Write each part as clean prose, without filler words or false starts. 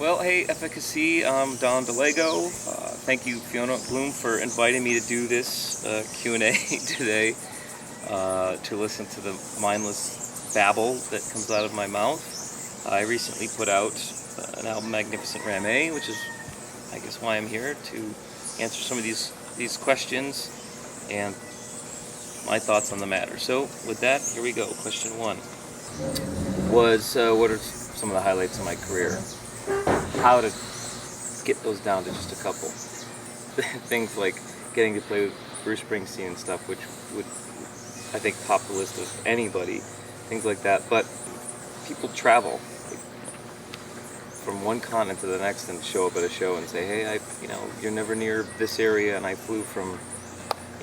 Well, hey, Efficacy, I'm Don Dilego. Thank you, Fiona Bloom, for inviting me to do this Q&A today, to listen to the mindless babble that comes out of my mouth. I recently put out an album, Magnificent Ram A, which is, I guess, why I'm here, to answer some of these questions and my thoughts on the matter. So, with that, here we go. Question 1 was, what are some of the highlights of my career? How to get those down to just a couple. Things like getting to play with Bruce Springsteen and stuff, which would, I think, top the list of anybody. Things like that. But people travel from one continent to the next and show up at a show and say, hey, you're never near this area, and I flew from,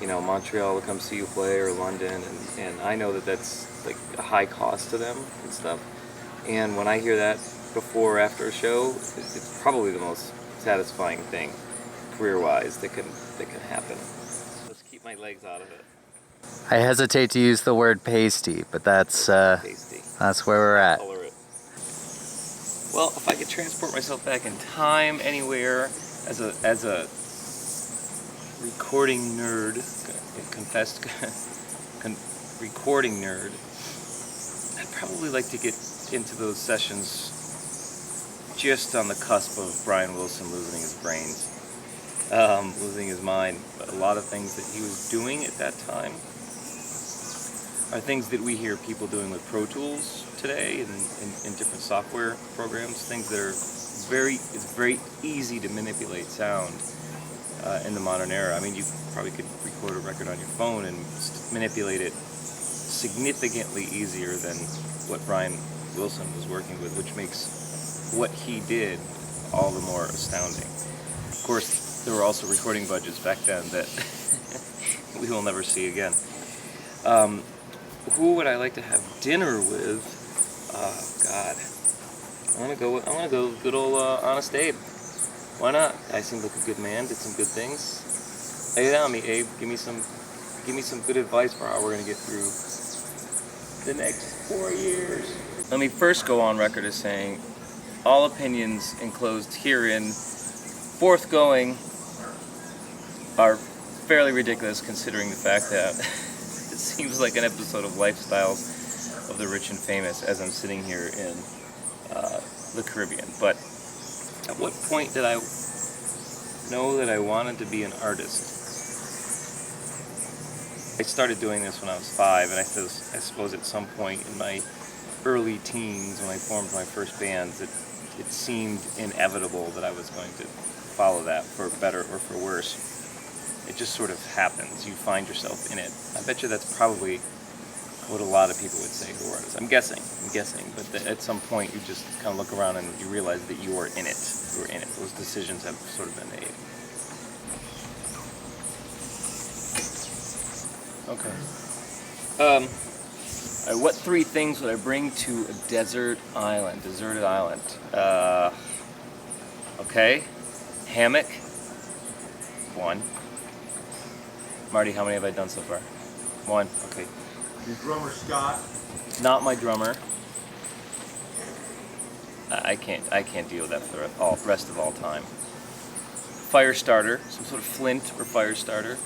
Montreal to come see you play, or London, and I know that that's like a high cost to them and stuff. And when I hear that before or after a show, it's probably the most satisfying thing, career-wise, that can happen. Let's keep my legs out of it. I hesitate to use the word pasty, but that's Tasty. that's where we're at. Color it. Well, if I could transport myself back in time anywhere as a recording nerd, confessed recording nerd, I'd probably like to get into those sessions just on the cusp of Brian Wilson losing his brains, losing his mind. But a lot of things that he was doing at that time are things that we hear people doing with Pro Tools today and in different software programs, things that are it's very easy to manipulate sound in the modern era. I mean, you probably could record a record on your phone and manipulate it significantly easier than what Brian Wilson was working with, which makes what he did all the more astounding. Of course, there were also recording budgets back then that we will never see again. Who would I like to have dinner with? Oh God, I'm gonna go good old Honest Abe. Why not? I seemed like a good man, did some good things. Lay it on me, Abe. Give me some good advice for how we're gonna get through the next 4 years. Let me first go on record as saying all opinions enclosed herein forthgoing are fairly ridiculous, considering the fact that it seems like an episode of Lifestyles of the Rich and Famous as I'm sitting here in the Caribbean. But at what point did I know that I wanted to be an artist? I started doing this when I was 5, and I suppose at some point in my early teens, when I formed my first bands, it seemed inevitable that I was going to follow that, for better or for worse. It just sort of happens. You find yourself in it. I bet you that's probably what a lot of people would say who are artists. I'm guessing, but at some point you just kind of look around and you realize that you are in it. You are in it. Those decisions have sort of been made. Okay. What 3 things would I bring to a deserted island? Okay. Hammock. 1. Marty, how many have I done so far? 1. Okay. Your drummer, Scott. Not my drummer. I can't deal with that for the rest of all time. Fire starter, some sort of flint or fire starter.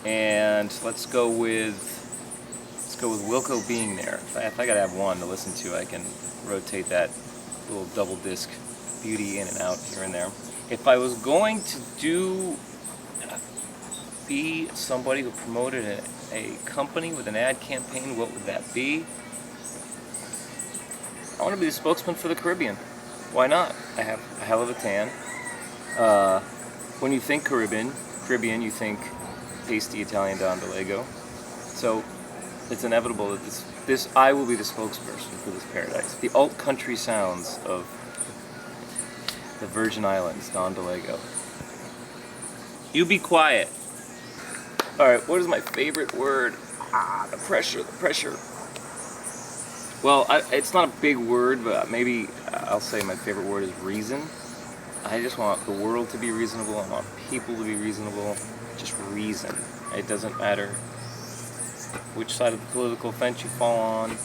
And let's go with Wilco being there. If I gotta have one to listen to, I can rotate that little double disc beauty in and out here and there. If I was going to be somebody who promoted a company with an ad campaign, what would that be? I want to be the spokesman for the Caribbean. Why not? I have a hell of a tan. When you think Caribbean, you think pasty Italian Don Dilego. So it's inevitable that I will be the spokesperson for this paradise. The alt country sounds of the Virgin Islands, Don Dilego. You be quiet. Alright, what is my favorite word? The pressure. Well, it's not a big word, but maybe I'll say my favorite word is reason. I just want the world to be reasonable. I want people to be reasonable. Just reason. It doesn't matter which side of the political fence you fall on,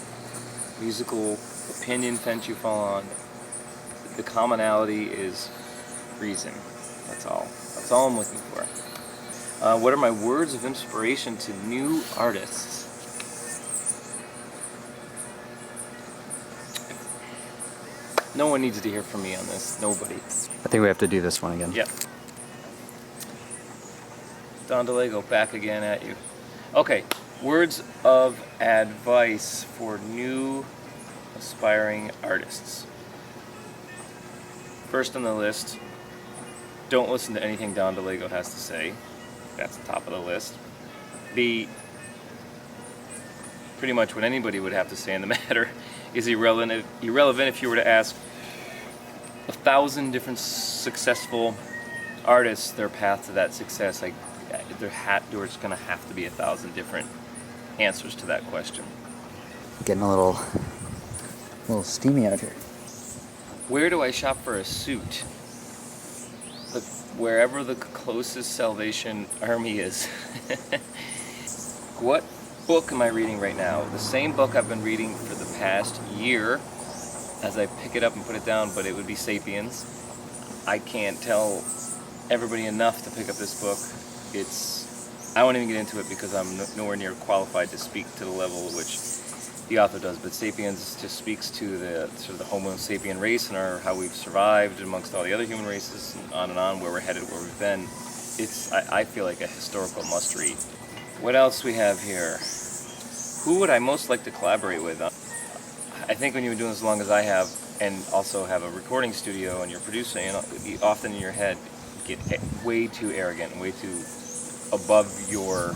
musical opinion fence you fall on. the commonality is reason. That's all. That's all I'm looking for. What are my words of inspiration to new artists? No one needs to hear from me on this. Nobody. I think we have to do this one again. Yep. Don Dilego, back again at you. Okay, words of advice for new aspiring artists. First on the list, don't listen to anything Don Dilego has to say. That's the top of the list. B, pretty much what anybody would have to say in the matter is irrelevant if you were to ask 1,000 different successful artists their path to that success. Like, there's going to have to be 1,000 different answers to that question. Getting a little steamy out here. Where do I shop for a suit? Wherever the closest Salvation Army is. What book am I reading right now? The same book I've been reading for the past year as I pick it up and put it down, but it would be Sapiens. I can't tell everybody enough to pick up this book. I won't even get into it because I'm nowhere near qualified to speak to the level at which the author does, but Sapiens just speaks to the sort of the Homo sapien race and how we've survived amongst all the other human races, and on, where we're headed, where we've been. I feel like a historical must-read. What else we have here? Who would I most like to collaborate with? I think when you've been doing this as long as I have, and also have a recording studio and you're producing, you often in your head get way too arrogant and way too above your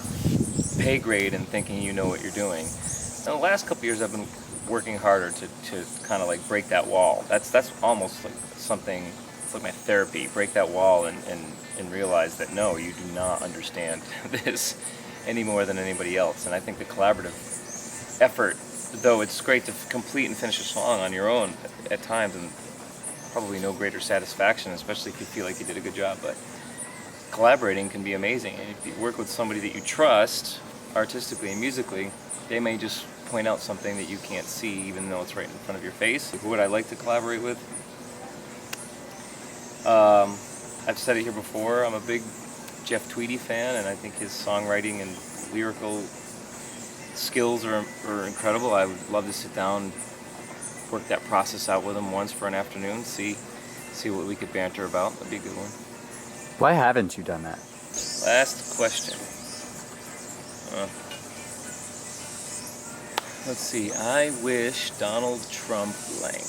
pay grade and thinking you know what you're doing. In the last couple years, I've been working harder to kind of like break that wall. That's almost like something. It's like my therapy. Break that wall and realize that no, you do not understand this any more than anybody else. And I think the collaborative effort, though it's great to complete and finish a song on your own at times, and probably no greater satisfaction, especially if you feel like you did a good job. But collaborating can be amazing. And if you work with somebody that you trust, artistically and musically, they may just point out something that you can't see, even though it's right in front of your face. Who would I like to collaborate with? I've said it here before, I'm a big Jeff Tweedy fan, and I think his songwriting and lyrical skills are incredible. I would love to sit down, work that process out with him once for an afternoon, see what we could banter about. That'd be a good one. Why haven't you done that? Last question. Let's see. I wish Donald Trump blank.